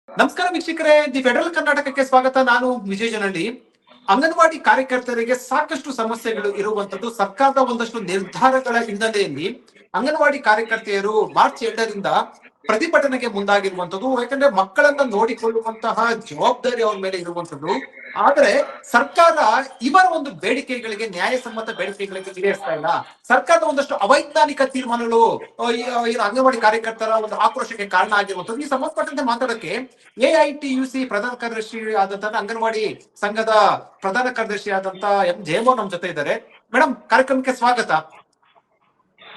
ನಮಸ್ಕಾರ ವೀಕ್ಷಕರೇ, the federal ಕರ್ನಾಟಕಕ್ಕೆ ಸ್ವಾಗತ. ನಾನು ವಿಜಯ ಜನಹಳ್ಳಿ. ಅಂಗನವಾಡಿ ಕಾರ್ಯಕರ್ತರಿಗೆ ಸಾಕಷ್ಟು ಸಮಸ್ಯೆಗಳು ಇರುವಂತದ್ದು. ಸರ್ಕಾರದ ಒಂದಷ್ಟು ನಿರ್ಧಾರಗಳ ಹಿನ್ನೆಲೆಯಲ್ಲಿ ಅಂಗನವಾಡಿ ಕಾರ್ಯಕರ್ತೆಯರು ಮಾರ್ಚ್ 2ರಿಂದ ಪ್ರತಿಭಟನೆಗೆ ಮುಂದಾಗಿರುವಂತದ್ದು. ಯಾಕಂದ್ರೆ ಮಕ್ಕಳನ್ನ ನೋಡಿಕೊಳ್ಳುವಂತಹ ಜವಾಬ್ದಾರಿ ಅವ್ರ ಮೇಲೆ ಇರುವಂತದ್ದು. ಆದ್ರೆ ಸರ್ಕಾರ ಇವರ ಒಂದು ಬೇಡಿಕೆಗಳಿಗೆ, ನ್ಯಾಯಸಮ್ಮತ ಬೇಡಿಕೆಗಳಿಗೆ ಈಡೇರಿಸ್ತಾ ಇಲ್ಲ. ಸರ್ಕಾರದ ಒಂದಷ್ಟು ಅವೈಜ್ಞಾನಿಕ ತೀರ್ಮಾನಗಳು ಅಂಗನವಾಡಿ ಕಾರ್ಯಕರ್ತರ ಒಂದು ಆಕ್ರೋಶಕ್ಕೆ ಕಾರಣ ಆಗಿರುವಂತದ್ದು. ಈ ಸಂಬಂಧಪಟ್ಟಂತೆ ಮಾತಾಡಕ್ಕೆ ಎಐಟಿಯುಸಿ ಪ್ರಧಾನ ಕಾರ್ಯದರ್ಶಿ ಆದಂತಹ ಅಂಗನವಾಡಿ ಸಂಘದ ಪ್ರಧಾನ ಕಾರ್ಯದರ್ಶಿ ಆದಂತ ಎಂ ಜಯಮೋಹನ್ ನಮ್ಮ ಜೊತೆ ಇದ್ದಾರೆ. ಮೇಡಮ್, ಕಾರ್ಯಕ್ರಮಕ್ಕೆ ಸ್ವಾಗತ.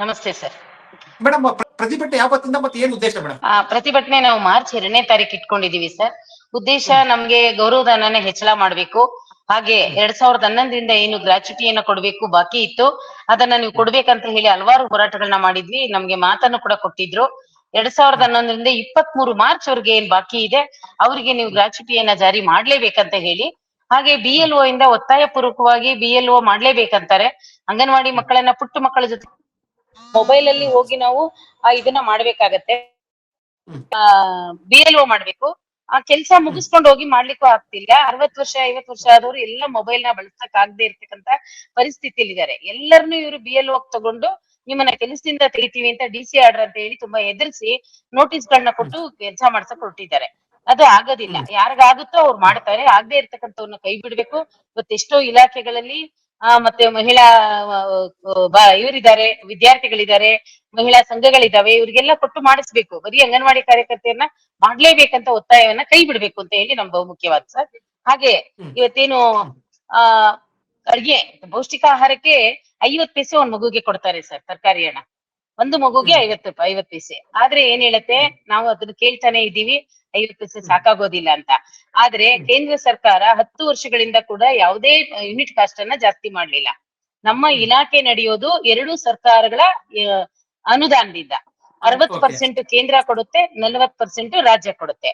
ನಮಸ್ತೆ ಸರ್. ಮೇಡಮ್, ಪ್ರತಿಭಟನೆ ಯಾವತ್ತಿಂದ ಮತ್ತೆ ಏನ್ ಉದ್ದೇಶ ಮೇಡಮ್? ಪ್ರತಿಭಟನೆ ನಾವು ಮಾರ್ಚ್ 2ನೇ ತಾರೀಕು ಇಟ್ಕೊಂಡಿದೀವಿ ಸರ್. ಉದ್ದೇಶ ನಮ್ಗೆ ಗೌರವಧನನ ಹೆಚ್ಚಳ ಮಾಡ್ಬೇಕು. ಹಾಗೆ 2011ರಿಂದ ಏನು ಗ್ರಾಚ್ಯುಟಿಯನ್ನ ಕೊಡ್ಬೇಕು ಬಾಕಿ ಇತ್ತು, ಅದನ್ನ ನೀವು ಕೊಡ್ಬೇಕಂತ ಹೇಳಿ ಹಲವಾರು ಹೋರಾಟಗಳನ್ನ ಮಾಡಿದ್ವಿ. ನಮ್ಗೆ ಮಾತನ್ನು ಕೂಡ ಕೊಟ್ಟಿದ್ರು. 2011ರಿಂದ 23 ಮಾರ್ಚ್ ಅವ್ರಿಗೆ ಏನ್ ಬಾಕಿ ಇದೆ ಅವ್ರಿಗೆ ನೀವು ಗ್ರಾಚ್ಯುಟಿಯನ್ನ ಜಾರಿ ಮಾಡ್ಲೇಬೇಕಂತ ಹೇಳಿ. ಹಾಗೆ BLO ಇಂದ ಒತ್ತಾಯ ಪೂರ್ವಕವಾಗಿ BLO ಮಾಡ್ಲೇಬೇಕಂತಾರೆ. ಅಂಗನವಾಡಿ ಮಕ್ಕಳನ್ನ, ಪುಟ್ಟ ಮಕ್ಕಳ ಜೊತೆ ಮೊಬೈಲ್ ಅಲ್ಲಿ ಹೋಗಿ ನಾವು ಇದನ್ನ ಮಾಡ್ಬೇಕಾಗತ್ತೆ. BLO ಮಾಡ್ಬೇಕು. ಆ ಕೆಲ್ಸ ಮುಗಿಸ್ಕೊಂಡು ಹೋಗಿ ಮಾಡ್ಲಿಕ್ಕೂ ಆಗ್ತಿಲ್ಲ. 60 ವರ್ಷ 50 ವರ್ಷ ಆದವ್ರು ಎಲ್ಲ ಮೊಬೈಲ್ ನ ಬಳಸಕ್ ಆಗದೆ ಇರ್ತಕ್ಕಂತ ಪರಿಸ್ಥಿತಿಯಲ್ಲಿ ಇದ್ದಾರೆ. ಎಲ್ಲರನ್ನು ಇವರು BLO ತಗೊಂಡು ನಿಮ್ಮನ್ನ ಕೆಲಸದಿಂದ ತೆಗಿತೀವಿ ಅಂತ DC ಆರ್ಡರ್ ಅಂತ ಹೇಳಿ ತುಂಬಾ ಎದುರಿಸಿ ನೋಟಿಸ್ ಗಳನ್ನ ಕೊಟ್ಟು ಕೆಲಸ ಮಾಡ್ಸಕ್ ಹೊರಟಿದ್ದಾರೆ. ಅದು ಆಗೋದಿಲ್ಲ. ಯಾರಿಗಾಗುತ್ತೋ ಅವ್ರು ಮಾಡ್ತಾರೆ. ಆಗದೆ ಇರ್ತಕ್ಕಂಥವ್ರನ್ನ ಕೈ ಬಿಡ್ಬೇಕು. ಇವತ್ತೆಷ್ಟೋ ಇಲಾಖೆಗಳಲ್ಲಿ ಮತ್ತೆ ಮಹಿಳಾ ಇವರಿದ್ದಾರೆ, ವಿದ್ಯಾರ್ಥಿಗಳಿದ್ದಾರೆ, ಮಹಿಳಾ ಸಂಘಗಳಿದಾವೆ, ಇವ್ರಿಗೆಲ್ಲ ಕೊಟ್ಟು ಮಾಡಿಸ್ಬೇಕು. ಬರೀ ಅಂಗನವಾಡಿ ಕಾರ್ಯಕರ್ತೆಯನ್ನ ಮಾಡ್ಲೇಬೇಕಂತ ಒತ್ತಾಯವನ್ನ ಕೈ ಬಿಡ್ಬೇಕು ಅಂತ ಹೇಳಿ ನಮ್ ಬಹುಮುಖ್ಯವಾದ ಸರ್. ಹಾಗೆ ಇವತ್ತೇನು ಅಡ್ಗೆ ಪೌಷ್ಟಿಕಾಹಾರಕ್ಕೆ 50 ಪೈಸೆ ಒಂದ್ ಮಗುಗೆ ಕೊಡ್ತಾರೆ ಸರ್, ತರಕಾರಿ ಹಣ. ಒಂದು ಮಗುಗೆ 50 ರೂಪಾಯಿ, 50 ಪೈಸೆ. ಆದ್ರೆ ಏನ್ ಹೇಳತ್ತೆ, ನಾವು ಅದನ್ನ ಕೇಳ್ತಾನೆ ಇದ್ದೀವಿ, 50 ಪೈಸೆ ಸಾಕಾಗೋದಿಲ್ಲ ಅಂತ. ಆದ್ರೆ ಕೇಂದ್ರ ಸರ್ಕಾರ 10 ವರ್ಷಗಳಿಂದ ಕೂಡ ಯಾವುದೇ ಯೂನಿಟ್ ಕಾಸ್ಟ್ ಅನ್ನ ಜಾಸ್ತಿ ಮಾಡ್ಲಿಲ್ಲ. ನಮ್ಮ ಇಲಾಖೆ ನಡೆಯೋದು 2 ಸರ್ಕಾರಗಳ ಅನುದಾನದಿಂದ. 60% ಕೇಂದ್ರ ಕೊಡುತ್ತೆ, 40% ರಾಜ್ಯ ಕೊಡುತ್ತೆ.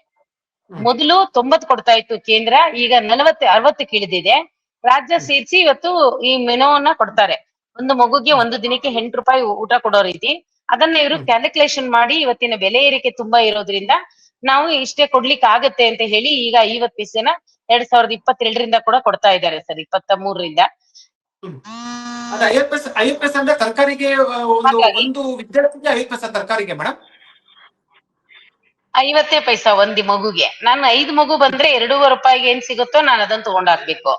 ಮೊದಲು 90 ಕೊಡ್ತಾ ಇತ್ತು ಕೇಂದ್ರ, ಈಗ 60 ಇಳಿದಿದೆ. ರಾಜ್ಯ ಸೇರಿಸಿ ಇವತ್ತು ಈ ಮೆನುವನ್ನ ಕೊಡ್ತಾರೆ. ಒಂದು ಮಗುಗೆ ಒಂದು ದಿನಕ್ಕೆ 8 ರೂಪಾಯಿ ಊಟ ಕೊಡೋ ರೀತಿ. ಅದನ್ನ ಇವರು ಕ್ಯಾಲ್ಕುಲೇಷನ್ ಮಾಡಿ ಇವತ್ತಿನ ಬೆಲೆ ಏರಿಕೆ ತುಂಬಾ ಇರೋದ್ರಿಂದ ನಾವು ಇಷ್ಟೇ ಕೊಡ್ಲಿಕ್ಕೆ ಆಗತ್ತೆ ಅಂತ ಹೇಳಿ ಈಗ 50 ಪೈಸೆನ 2022ರಿಂದ ಕೂಡ ಕೊಡ್ತಾ ಇದ್ದಾರೆ ಸರ್, 23ರಿಂದ. 50 ಪೈಸೆ ಅಂದ್ರೆ ತರಕಾರಿಗೆ ಒಂದು ವಿದ್ಯಾರ್ಥಿಗೆ 50 ಪೈಸೆ ತರಕಾರಿಗೆ ಮೇಡಮ್? 50 ಪೈಸಾ ಒಂದ್ ಮಗುಗೆ. ನಾನು 5 ಮಗು ಬಂದ್ರೆ 2.5 ರೂಪಾಯಿಗೆ ಏನ್ ಸಿಗುತ್ತೋ ನಾನು ಅದನ್ನ ತಗೊಂಡ್ ಹಾಕ್ಬೇಕು.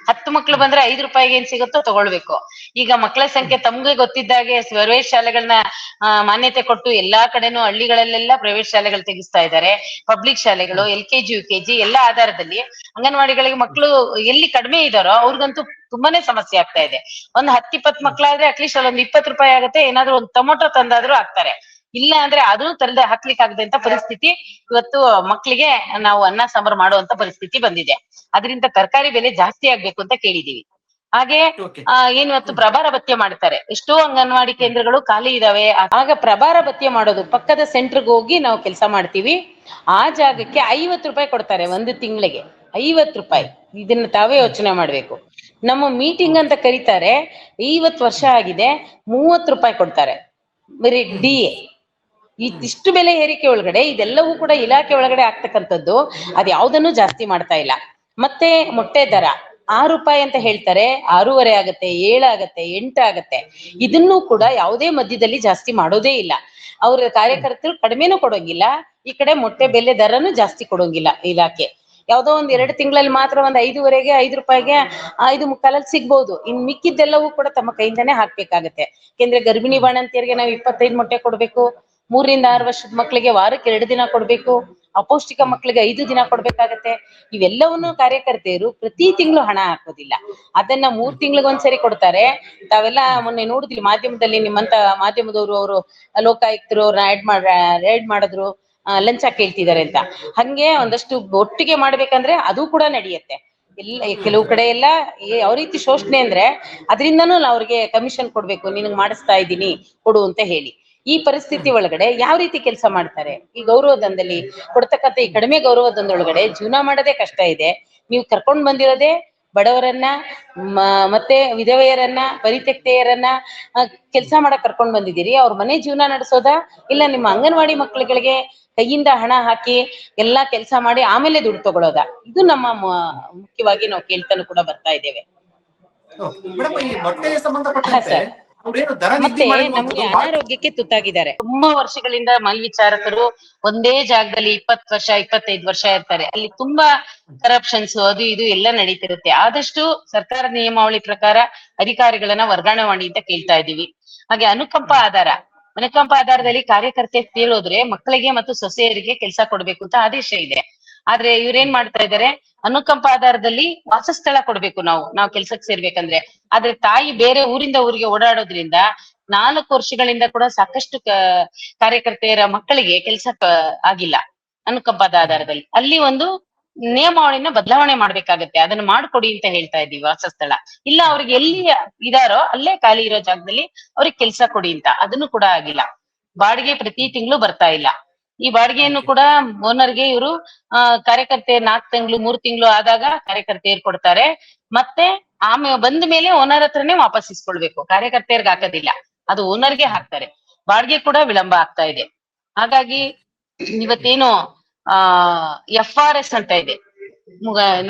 10 ಮಕ್ಳು ಬಂದ್ರೆ 5 ರೂಪಾಯಿಗೆ ಏನ್ ಸಿಗುತ್ತೋ ತಗೊಳ್ಬೇಕು. ಈಗ ಮಕ್ಕಳ ಸಂಖ್ಯೆ ತಮ್ಗೆ ಗೊತ್ತಿದ್ದಾಗೆ ಪ್ರೈವೇಟ್ ಶಾಲೆಗಳನ್ನ ಮಾನ್ಯತೆ ಕೊಟ್ಟು ಎಲ್ಲಾ ಕಡೆನೂ ಹಳ್ಳಿಗಳಲ್ಲೆಲ್ಲ ಪ್ರೈವೇಟ್ ಶಾಲೆಗಳು ತೆಗಿಸ್ತಾ ಇದ್ದಾರೆ. ಪಬ್ಲಿಕ್ ಶಾಲೆಗಳು LKG UKG ಎಲ್ಲ ಆಧಾರದಲ್ಲಿ ಅಂಗನವಾಡಿಗಳಿಗೆ ಮಕ್ಕಳು ಎಲ್ಲಿ ಕಡಿಮೆ ಇದಾರೋ ಅವ್ರಿಗಂತೂ ತುಂಬಾನೇ ಸಮಸ್ಯೆ ಆಗ್ತಾ ಇದೆ. ಒಂದ್ 10-20 ಮಕ್ಳಾದ್ರೆ ಅಟ್ಲೀಸ್ಟ್ ಅದೊಂದು 20 ರೂಪಾಯಿ ಆಗುತ್ತೆ. ಏನಾದ್ರು ಒಂದು ಟೊಮೊಟೊ ತಂದಾದ್ರೂ ಹಾಕ್ತಾರೆ. ಇಲ್ಲ ಅಂದ್ರೆ ಅದನ್ನು ತರದೆ ಹಾಕ್ಲಿಕ್ಕೆ ಆಗದಂತ ಪರಿಸ್ಥಿತಿ ಇವತ್ತು ಮಕ್ಕಳಿಗೆ ನಾವು ಅನ್ನ ಸಾಂಬಾರ್ ಮಾಡುವಂತ ಪರಿಸ್ಥಿತಿ ಬಂದಿದೆ. ಅದರಿಂದ ತರಕಾರಿ ಬೆಲೆ ಜಾಸ್ತಿ ಆಗ್ಬೇಕು ಅಂತ ಕೇಳಿದೀವಿ. ಹಾಗೆ ಏನ್ ಇವತ್ತು ಪ್ರಭಾರ ಭತ್ಯೆ ಮಾಡ್ತಾರೆ. ಎಷ್ಟೋ ಅಂಗನವಾಡಿ ಕೇಂದ್ರಗಳು ಖಾಲಿ ಇದಾವೆ. ಆಗ ಪ್ರಭಾರ ಭತ್ಯೆ ಮಾಡೋದು, ಪಕ್ಕದ ಸೆಂಟರ್ಗೆ ಹೋಗಿ ನಾವು ಕೆಲಸ ಮಾಡ್ತೀವಿ. ಆ ಜಾಗಕ್ಕೆ 50 ರೂಪಾಯಿ ಕೊಡ್ತಾರೆ ಒಂದು ತಿಂಗಳಿಗೆ. 50 ರೂಪಾಯಿ. ಇದನ್ನ ತಾವೇ ಯೋಚನೆ ಮಾಡ್ಬೇಕು. ನಮ್ಮ ಮೀಟಿಂಗ್ ಅಂತ ಕರೀತಾರೆ, 50 ವರ್ಷ ಆಗಿದೆ, 30 ರೂಪಾಯಿ ಕೊಡ್ತಾರೆ ಬರೀ DA. ಇಷ್ಟು ಬೆಲೆ ಏರಿಕೆ ಒಳಗಡೆ ಇದೆಲ್ಲವೂ ಕೂಡ ಇಲಾಖೆ ಒಳಗಡೆ ಆಗ್ತಕ್ಕಂಥದ್ದು. ಅದ್ ಯಾವ್ದನ್ನು ಜಾಸ್ತಿ ಮಾಡ್ತಾ ಇಲ್ಲ. ಮತ್ತೆ ಮೊಟ್ಟೆ ದರ 6 ರೂಪಾಯಿ ಅಂತ ಹೇಳ್ತಾರೆ, 6.5 ಆಗತ್ತೆ, 7 ಆಗತ್ತೆ, 8 ಆಗತ್ತೆ. ಇದನ್ನು ಕೂಡ ಯಾವುದೇ ಮಧ್ಯದಲ್ಲಿ ಜಾಸ್ತಿ ಮಾಡೋದೇ ಇಲ್ಲ. ಅವ್ರ ಕಾರ್ಯಕರ್ತರು ಕಡಿಮೆನೂ ಕೊಡೋಂಗಿಲ್ಲ, ಈ ಕಡೆ ಮೊಟ್ಟೆ ಬೆಲೆ ದರನು ಜಾಸ್ತಿ ಕೊಡೋಂಗಿಲ್ಲ ಇಲಾಖೆ. ಯಾವ್ದೋ ಒಂದ್ 2 ತಿಂಗಳಲ್ಲಿ ಮಾತ್ರ ಒಂದ್ 5.5ಗೆ 5 ರೂಪಾಯಿಗೆ 5.75 ಸಿಗ್ಬಹುದು. ಇನ್ ಮಿಕ್ಕಿದ್ದೆಲ್ಲವೂ ಕೂಡ ತಮ್ಮ ಕೈಯಿಂದಾನೇ ಹಾಕ್ಬೇಕಾಗತ್ತೆ. ಯಾಕೆಂದ್ರೆ ಗರ್ಭಿಣಿ ಬಾಣಂತಿಯರಿಗೆ ನಾವು 25 ಮೊಟ್ಟೆ ಕೊಡ್ಬೇಕು. 3ರಿಂದ 6 ವರ್ಷದ ಮಕ್ಕಳಿಗೆ ವಾರಕ್ಕೆ 2 ದಿನ ಕೊಡ್ಬೇಕು. ಅಪೌಷ್ಟಿಕ ಮಕ್ಕಳಿಗೆ 5 ದಿನ ಕೊಡ್ಬೇಕಾಗತ್ತೆ. ಇವೆಲ್ಲವನ್ನು ಕಾರ್ಯಕರ್ತೆಯರು ಪ್ರತಿ ತಿಂಗಳು ಹಣ ಹಾಕೋದಿಲ್ಲ. ಅದನ್ನ 3 ತಿಂಗಳಿಗೊಂದ್ಸರಿ ಕೊಡ್ತಾರೆ. ತಾವೆಲ್ಲ ಮೊನ್ನೆ ನೋಡಿದ್ವಿ ಮಾಧ್ಯಮದಲ್ಲಿ, ನಿಮ್ಮಂತ ಮಾಧ್ಯಮದವರು ಅವರು ಲೋಕಾಯುಕ್ತರು ರೈಡ್ ಮಾಡಿದ್ರು, ಲಂಚ ಕೇಳ್ತಿದ್ದಾರೆ ಅಂತ. ಹಂಗೆ ಒಂದಷ್ಟು ಒಟ್ಟಿಗೆ ಮಾಡ್ಬೇಕಂದ್ರೆ ಅದು ಕೂಡ ನಡೆಯುತ್ತೆ. ಕೆಲವು ಕಡೆ ಎಲ್ಲ ಯಾವ ರೀತಿ ಶೋಷಣೆ ಅಂದ್ರೆ ಅದರಿಂದನೂ ಅವ್ರಿಗೆ ಕಮಿಷನ್ ಕೊಡ್ಬೇಕು, ನಿನಗ್ ಮಾಡಿಸ್ತಾ ಇದ್ದೀನಿ ಕೊಡು ಅಂತ ಹೇಳಿ. ಈ ಪರಿಸ್ಥಿತಿ ಒಳಗಡೆ ಯಾವ ರೀತಿ ಕೆಲಸ ಮಾಡ್ತಾರೆ? ಈ ಗೌರವಧನದಲ್ಲಿ ಕೊಡ್ತಕ್ಕಂಥ ಈ ಕಡಿಮೆ ಗೌರವಧನದೊಳಗಡೆ ಜೀವನ ಮಾಡೋದೇ ಕಷ್ಟ ಇದೆ. ನೀವು ಕರ್ಕೊಂಡ್ ಬಂದಿರೋದೇ ಬಡವರನ್ನ, ಮತ್ತೆ ವಿಧವೆಯರನ್ನ, ಪರಿತ್ಯಕ್ತೆಯರನ್ನ ಕೆಲಸ ಮಾಡಕ್ ಕರ್ಕೊಂಡ್ ಬಂದಿದ್ದೀರಿ. ಅವ್ರ ಮನೆ ಜೀವನ ನಡೆಸೋದಾ, ಇಲ್ಲ ನಿಮ್ಮ ಅಂಗನವಾಡಿ ಮಕ್ಕಳುಗಳಿಗೆ ಕೈಯಿಂದ ಹಣ ಹಾಕಿ ಎಲ್ಲಾ ಕೆಲಸ ಮಾಡಿ ಆಮೇಲೆ ದುಡ್ಡು ತಗೊಳ್ಳೋದ, ಇದು ನಮ್ಮ ಮುಖ್ಯವಾಗಿ ನಾವು ಕೇಳ್ತಾನು ಕೂಡ ಬರ್ತಾ ಇದ್ದೇವೆ. ಮೇಡಮ್, ಈ ಮೊಟ್ಟೆಗೆ ಹಾ ಸಂಬಂಧಪಟ್ಟಂತೆ ಸರ್. ಅವ್ರೇನು ದರ ನಿಗದಿ ಮತ್ತೆ ನಮ್ಗೆ ಮಾಡಿರುವಂತದ್ದು ಅನಾರೋಗ್ಯಕ್ಕೆ ತುತ್ತಾಗಿದ್ದಾರೆ. ತುಂಬಾ ವರ್ಷಗಳಿಂದ ಮೇಲ್ವಿಚಾರಕರು ಒಂದೇ ಜಾಗದಲ್ಲಿ 20 ವರ್ಷ 25 ವರ್ಷ ಇರ್ತಾರೆ. ಅಲ್ಲಿ ತುಂಬಾ ಕರಪ್ಷನ್ಸ್ ಅದು ಇದು ಎಲ್ಲ ನಡೀತಿರುತ್ತೆ. ಆದಷ್ಟು ಸರ್ಕಾರ ನಿಯಮಾವಳಿ ಪ್ರಕಾರ ಅಧಿಕಾರಿಗಳನ್ನ ವರ್ಗಾವಣೆ ಮಾಡಿ ಅಂತ ಕೇಳ್ತಾ ಇದೀವಿ. ಹಾಗೆ ಅನುಕಂಪ ಆಧಾರದಲ್ಲಿ ಕಾರ್ಯಕರ್ತೆ ತೀರೋದ್ರೆ ಮಕ್ಕಳಿಗೆ ಮತ್ತು ಸೊಸೆಯರಿಗೆ ಕೆಲಸ ಕೊಡ್ಬೇಕು ಅಂತ ಆದೇಶ ಇದೆ. ಆದ್ರೆ ಇವ್ರೇನ್ ಮಾಡ್ತಾ ಇದಾರೆ, ಅನುಕಂಪ ಆಧಾರದಲ್ಲಿ ವಾಸಸ್ಥಳ ಕೊಡ್ಬೇಕು ನಾವು ಕೆಲ್ಸಕ್ಕೆ ಸೇರ್ಬೇಕಂದ್ರೆ. ಆದ್ರೆ ತಾಯಿ ಬೇರೆ ಊರಿಂದ ಊರಿಗೆ ಓಡಾಡೋದ್ರಿಂದ 4 ವರ್ಷಗಳಿಂದ ಕೂಡ ಸಾಕಷ್ಟು ಕಾರ್ಯಕರ್ತೆಯರ ಮಕ್ಕಳಿಗೆ ಕೆಲ್ಸ ಆಗಿಲ್ಲ ಅನುಕಂಪದ ಆಧಾರದಲ್ಲಿ. ಅಲ್ಲಿ ಒಂದು ನಿಯಮಾವಳಿನ ಬದಲಾವಣೆ ಮಾಡ್ಬೇಕಾಗತ್ತೆ, ಅದನ್ನ ಮಾಡ್ಕೊಡಿ ಅಂತ ಹೇಳ್ತಾ ಇದೀವಿ ವಾಸಸ್ಥಳ. ಇಲ್ಲ ಅವ್ರಿಗೆ ಎಲ್ಲಿ ಇದಾರೋ ಅಲ್ಲೇ ಖಾಲಿ ಇರೋ ಜಾಗದಲ್ಲಿ ಅವ್ರಿಗೆ ಕೆಲ್ಸ ಕೊಡಿ ಅಂತ, ಅದನ್ನು ಕೂಡ ಆಗಿಲ್ಲ. ಬಾಡಿಗೆ ಪ್ರತಿ ತಿಂಗಳು ಬರ್ತಾ ಇಲ್ಲ. ಈ ಬಾಡಿಗೆಯನ್ನು ಕೂಡ ಓನರ್ಗೆ ಇವರು ಕಾರ್ಯಕರ್ತೆ 4 ತಿಂಗಳು 3 ತಿಂಗಳು ಆದಾಗ ಕಾರ್ಯಕರ್ತೆಯರು ಕೊಡ್ತಾರೆ. ಮತ್ತೆ ಆಮೇಲೆ ಬಂದ ಮೇಲೆ ಓನರ್ ಹತ್ರನೇ ವಾಪಸ್ ಇಸ್ಕೊಳ್ಬೇಕು, ಕಾರ್ಯಕರ್ತೆಯರ್ಗೆ ಹಾಕೋದಿಲ್ಲ, ಅದು ಓನರ್ಗೆ ಹಾಕ್ತಾರೆ. ಬಾಡಿಗೆ ಕೂಡ ವಿಳಂಬ ಆಗ್ತಾ ಇದೆ. ಹಾಗಾಗಿ ಇವತ್ತೇನು FRS ಅಂತ ಇದೆ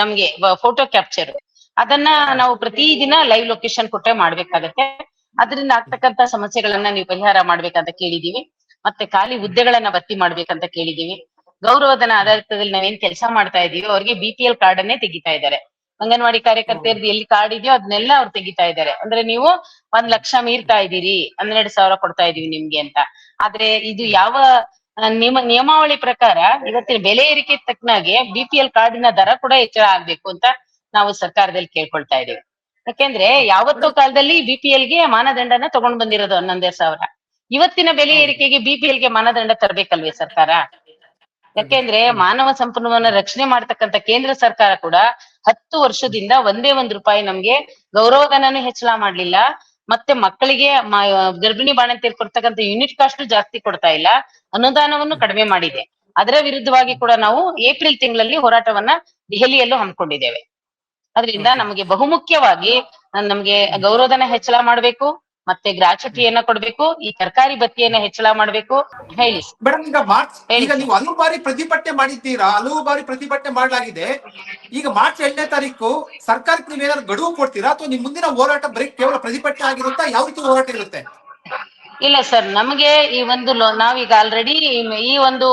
ನಮ್ಗೆ ಫೋಟೋ ಕ್ಯಾಪ್ಚರ್, ಅದನ್ನ ನಾವು ಪ್ರತಿ ದಿನ ಲೈವ್ ಲೊಕೇಶನ್ ಕೊಟ್ಟೆ ಮಾಡ್ಬೇಕಾಗತ್ತೆ. ಅದರಿಂದ ಆಗ್ತಕ್ಕಂತ ಸಮಸ್ಯೆಗಳನ್ನ ನೀವು ಪರಿಹಾರ ಮಾಡ್ಬೇಕಂತ ಕೇಳಿದೀವಿ. ಮತ್ತೆ ಖಾಲಿ ಹುದ್ದೆಗಳನ್ನ ಭರ್ತಿ ಮಾಡ್ಬೇಕಂತ ಕೇಳಿದೀವಿ. ಗೌರವಧನ ಆಧಾರಿತದಲ್ಲಿ ನಾವೇನ್ ಕೆಲಸ ಮಾಡ್ತಾ ಇದೀವಿ ಅವ್ರಿಗೆ BPL ಕಾರ್ಡ್ ಅನ್ನೇ ತೆಗಿತಾ ಇದ್ದಾರೆ. ಅಂಗನವಾಡಿ ಕಾರ್ಯಕರ್ತೆಯರ್ದು ಎಲ್ಲಿ ಕಾರ್ಡ್ ಇದೆಯೋ ಅದನ್ನೆಲ್ಲ ಅವ್ರು ತೆಗಿತಾ ಇದ್ದಾರೆ. ಅಂದ್ರೆ ನೀವು 1 ಲಕ್ಷ ಮೀರ್ತಾ ಇದ್ದೀರಿ, 12,000 ಕೊಡ್ತಾ ಇದೀವಿ ನಿಮ್ಗೆ ಅಂತ. ಆದ್ರೆ ಇದು ಯಾವ ನಿಯಮಾವಳಿ ಪ್ರಕಾರ ಇವತ್ತಿನ ಬೆಲೆ ಏರಿಕೆ ತಕ್ಕನಾಗೆ BPL ಕಾರ್ಡಿನ ದರ ಕೂಡ ಹೆಚ್ಚಳ ಆಗ್ಬೇಕು ಅಂತ ನಾವು ಸರ್ಕಾರದಲ್ಲಿ ಕೇಳ್ಕೊಳ್ತಾ ಇದೀವಿ. ಯಾಕೆಂದ್ರೆ ಯಾವತ್ತೋ ಕಾಲದಲ್ಲಿ BPLಗೆ ಮಾನದಂಡನ ತಗೊಂಡ್ ಬಂದಿರೋದು 11,000. ಇವತ್ತಿನ ಬೆಲೆ ಏರಿಕೆಗೆ BPLಗೆ ಮಾನದಂಡ ತರಬೇಕಲ್ವೇ ಸರ್ಕಾರ? ಯಾಕೆಂದ್ರೆ ಮಾನವ ಸಂಪನ್ಮೂಲನ ರಕ್ಷಣೆ ಮಾಡ್ತಕ್ಕಂಥ ಕೇಂದ್ರ ಸರ್ಕಾರ ಕೂಡ 10 ವರ್ಷದಿಂದ ಒಂದೇ ₹1 ನಮ್ಗೆ ಗೌರವಧನನು ಹೆಚ್ಚಳ ಮಾಡ್ಲಿಲ್ಲ. ಮತ್ತೆ ಮಕ್ಕಳಿಗೆ ಗರ್ಭಿಣಿ ಬಾಣಂತಿಯರು ಕೊಡ್ತಕ್ಕಂಥ ಯೂನಿಟ್ ಕಾಸ್ಟ್ ಜಾಸ್ತಿ ಕೊಡ್ತಾ ಇಲ್ಲ, ಅನುದಾನವನ್ನು ಕಡಿಮೆ ಮಾಡಿದೆ. ಅದರ ವಿರುದ್ಧವಾಗಿ ಕೂಡ ನಾವು ಏಪ್ರಿಲ್ ತಿಂಗಳಲ್ಲಿ ಹೋರಾಟವನ್ನ ದೆಹಲಿಯಲ್ಲೂ ಹಮ್ಮಿಕೊಂಡಿದ್ದೇವೆ. ಅದರಿಂದ ನಮಗೆ ಬಹುಮುಖ್ಯವಾಗಿ ನಮ್ಗೆ ಗೌರವಧನ ಹೆಚ್ಚಳ ಮಾಡ್ಬೇಕು, ಮತ್ತೆ ಗ್ರಾಚ್ಯುಟಿಯನ್ನ ಕೊಡ್ಬೇಕು, ಈ ತರಕಾರಿ ಭತ್ಯೆಯನ್ನ ಹೆಚ್ಚಳ ಮಾಡ್ಬೇಕು. ಹೇಳಿ ಮೇಡಮ್, ಈಗ ನೀವು ಹಲವು ಬಾರಿ ಪ್ರತಿಭಟನೆ ಮಾಡಿದ್ದೀರಾ, ಹಲವು ಬಾರಿ ಪ್ರತಿಭಟನೆ ಮಾಡಲಾಗಿದೆ. ಈಗ ಮಾರ್ಚ್ 2ನೇ ತಾರೀಕು ಸರ್ಕಾರಕ್ಕೆ ನೀವೇನಾದ್ರು ಗಡುವು ಕೊಡ್ತೀರಾ, ಅಥವಾ ನಿಮ್ ಮುಂದಿನ ಹೋರಾಟ ಬರೀ ಕೇವಲ ಪ್ರತಿಭಟನೆ ಆಗಿರುತ್ತಾ? ಯಾವ ರೀತಿ ಹೋರಾಟ ಇರುತ್ತೆ? ಇಲ್ಲ ಸರ್, ನಮಗೆ ಈ ಒಂದು ನಾವೀಗ ಆಲ್ರೆಡಿ ಈ ಒಂದು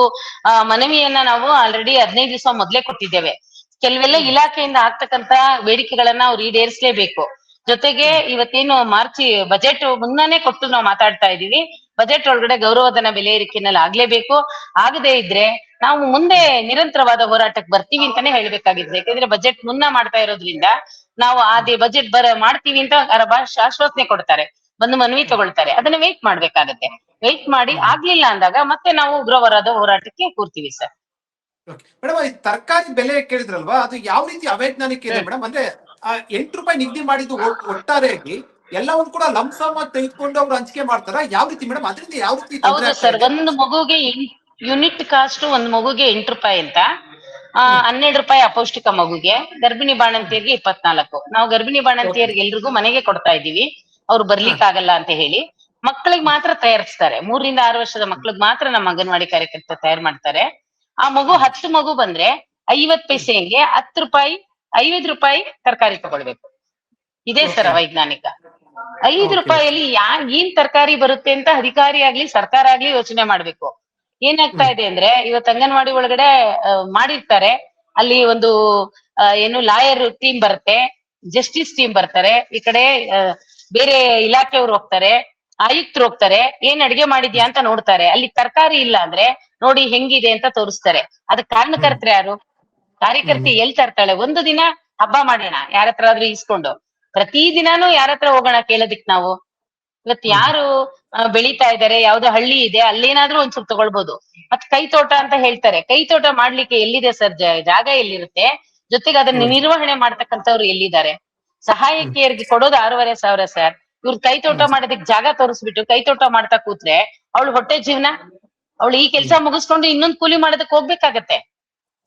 ಮನವಿಯನ್ನ ನಾವು ಆಲ್ರೆಡಿ 15 ದಿವಸ ಮೊದ್ಲೇ ಕೊಟ್ಟಿದ್ದೇವೆ. ಕೆಲವೆಲ್ಲ ಇಲಾಖೆಯಿಂದ ಆಗ್ತಕ್ಕಂತ ಬೇಡಿಕೆಗಳನ್ನ ಅವ್ರು ಈಡೇರಿಸಲೇಬೇಕು. ಜೊತೆಗೆ ಇವತ್ತೇನು ಮಾರ್ಚ್ ಬಜೆಟ್ ಮುನ್ನಾನೆ ಕೊಟ್ಟು ನಾವು ಮಾತಾಡ್ತಾ ಇದೀವಿ. ಬಜೆಟ್ ಒಳಗಡೆ ಗೌರವಧನ ಬೆಲೆ ಏರಿಕೆನಲ್ಲಿ ಆಗ್ಲೇಬೇಕು. ಆಗದೆ ಇದ್ರೆ ನಾವು ಮುಂದೆ ನಿರಂತರವಾದ ಹೋರಾಟಕ್ಕೆ ಬರ್ತೀವಿ ಅಂತಾನೆ ಹೇಳ್ಬೇಕಾಗಿದೆ. ಯಾಕಂದ್ರೆ ಬಜೆಟ್ ಮುನ್ನ ಮಾಡ್ತಾ ಇರೋದ್ರಿಂದ ನಾವು ಅದೇ ಬಜೆಟ್ ಮಾಡ್ತೀವಿ ಅಂತ ಆಶ್ವಾಸನೆ ಕೊಡ್ತಾರೆ, ಬಂದು ಮನವಿ ತಗೊಳ್ತಾರೆ, ಅದನ್ನ ವೇಟ್ ಮಾಡ್ಬೇಕಾಗತ್ತೆ. ವೇಟ್ ಮಾಡಿ ಆಗ್ಲಿಲ್ಲ ಅಂದಾಗ ಮತ್ತೆ ನಾವು ಉಗ್ರವಾದ ಹೋರಾಟಕ್ಕೆ ಕೂರ್ತೀವಿ ಸರ್. ಮೇಡಮ್, ಈ ತರಕಾರಿ ಬೆಲೆ ಕೇಳಿದ್ರಲ್ವಾ, ಅದು ಯಾವ ರೀತಿ ಅವೈಜ್ಞಾನಿಕ ಇದೆ ಮೇಡಮ್? ಅಂದ್ರೆ ₹8 ನಿಗದಿ ಮಾಡಿದ್ದು ಒಟ್ಟಾರೆಯಾಗಿ ಎಲ್ಲವನ್ನು ಕೂಡ ಲಂಸಮ್ ತೆಗೆದುಕೊಂಡು ಅವ್ರು ಹಂಚಿಕೆ ಮಾಡ್ತಾರ? ಯಾವ ರೀತಿ ಮೇಡಮ್? ಅದರಿಂದ ಯಾವ ರೀತಿ? ಹೌದು ಸರ್, ಒಂದು ಮಗುಗೆ ಯೂನಿಟ್ ಕಾಸ್ಟ್ ಒಂದು ಮಗುಗೆ ₹8 ಅಂತ, ₹12 ಅಪೌಷ್ಟಿಕ ಮಗುಗೆ, ಗರ್ಭಿಣಿ ಬಾಣಂತಿಯರಿಗೆ 24. ನಾವು ಗರ್ಭಿಣಿ ಬಾಣಂತಿಯರಿಗೆ ಎಲ್ರಿಗೂ ಮನೆಗೆ ಕೊಡ್ತಾ ಇದೀವಿ, ಅವ್ರು ಬರ್ಲಿಕ್ಕೆ ಆಗಲ್ಲ ಅಂತ ಹೇಳಿ. ಮಕ್ಕಳಿಗೆ ಮಾತ್ರ ತಯಾರಿಸ್ತಾರೆ, 3 ರಿಂದ 6 ವರ್ಷದ ಮಕ್ಳಿಗೆ ಮಾತ್ರ ನಮ್ಮ ಅಂಗನವಾಡಿ ಕಾರ್ಯಕರ್ತ ತಯಾರು ಮಾಡ್ತಾರೆ. ಆ ಮಗು 10 ಮಗು ಬಂದ್ರೆ 50 ಪೈಸೆಗೆ ₹10 ₹5 ತರಕಾರಿ ತಗೊಳ್ಬೇಕು. ಇದೇ ಸರ್ ಅವೈಜ್ಞಾನಿಕ. ₹5 ಏನ್ ತರಕಾರಿ ಬರುತ್ತೆ ಅಂತ ಅಧಿಕಾರಿ ಆಗ್ಲಿ ಸರ್ಕಾರ ಆಗ್ಲಿ ಯೋಚನೆ ಮಾಡ್ಬೇಕು. ಏನಾಗ್ತಾ ಇದೆ ಅಂದ್ರೆ ಇವತ್ತು ಅಂಗನವಾಡಿ ಒಳಗಡೆ ಮಾಡಿರ್ತಾರೆ, ಅಲ್ಲಿ ಒಂದು ಏನು ಲಾಯರ್ ಟೀಮ್ ಬರುತ್ತೆ, ಜಸ್ಟಿಸ್ ಟೀಮ್ ಬರ್ತಾರೆ, ಈ ಕಡೆ ಬೇರೆ ಇಲಾಖೆಯವ್ರು ಹೋಗ್ತಾರೆ, ಆಯುಕ್ತರು ಹೋಗ್ತಾರೆ, ಏನ್ ಅಡಿಗೆ ಮಾಡಿದ್ಯಾ ಅಂತ ನೋಡ್ತಾರೆ. ಅಲ್ಲಿ ತರಕಾರಿ ಇಲ್ಲ ಅಂದ್ರೆ ನೋಡಿ ಹೆಂಗಿದೆ ಅಂತ ತೋರಿಸ್ತಾರೆ. ಅದಕ್ ಕಾರಣಕರ್ತರು ಯಾರು? ಕಾರ್ಯಕರ್ತೆ ಎಲ್ ತರ್ತಾಳೆ? ಒಂದು ದಿನ ಹಬ್ಬ ಮಾಡೋಣ, ಯಾರ ಹತ್ರ ಆದ್ರೂ ಇಸ್ಕೊಂಡು, ಪ್ರತಿ ದಿನಾನು ಯಾರ ಹತ್ರ ಹೋಗೋಣ ಕೇಳೋದಿಕ್ ನಾವು? ಇವತ್ ಯಾರು ಬೆಳೀತಾ ಇದಾರೆ, ಯಾವ್ದೋ ಹಳ್ಳಿ ಇದೆ, ಅಲ್ಲೇನಾದ್ರೂ ಒಂದ್ಸಲ ತಗೊಳ್ಬೋದು. ಮತ್ ಕೈ ತೋಟ ಅಂತ ಹೇಳ್ತಾರೆ, ಕೈ ತೋಟ ಮಾಡ್ಲಿಕ್ಕೆ ಎಲ್ಲಿದೆ ಸರ್ ಜಾಗ ಎಲ್ಲಿರುತ್ತೆ? ಜೊತೆಗೆ ಅದನ್ನ ನಿರ್ವಹಣೆ ಮಾಡ್ತಕ್ಕಂಥವ್ರು ಎಲ್ಲಿದ್ದಾರೆ? ಸಹಾಯಕಿಯರಿಗೆ ಕೊಡೋದು 6,500 ಸರ್. ಇವ್ರ ಕೈ ತೋಟ ಮಾಡೋದಕ್ ಜಾಗ ತೋರಿಸ್ಬಿಟ್ಟು ಕೈ ತೋಟ ಮಾಡ್ತಾ ಕೂತ್ರೆ ಅವಳು ಹೊಟ್ಟೆ ಜೀವನ, ಅವಳು ಈ ಕೆಲ್ಸ ಮುಗಿಸ್ಕೊಂಡು ಇನ್ನೊಂದ್ ಕೂಲಿ ಮಾಡೋದಕ್ ಹೋಗ್ಬೇಕಾಗತ್ತೆ.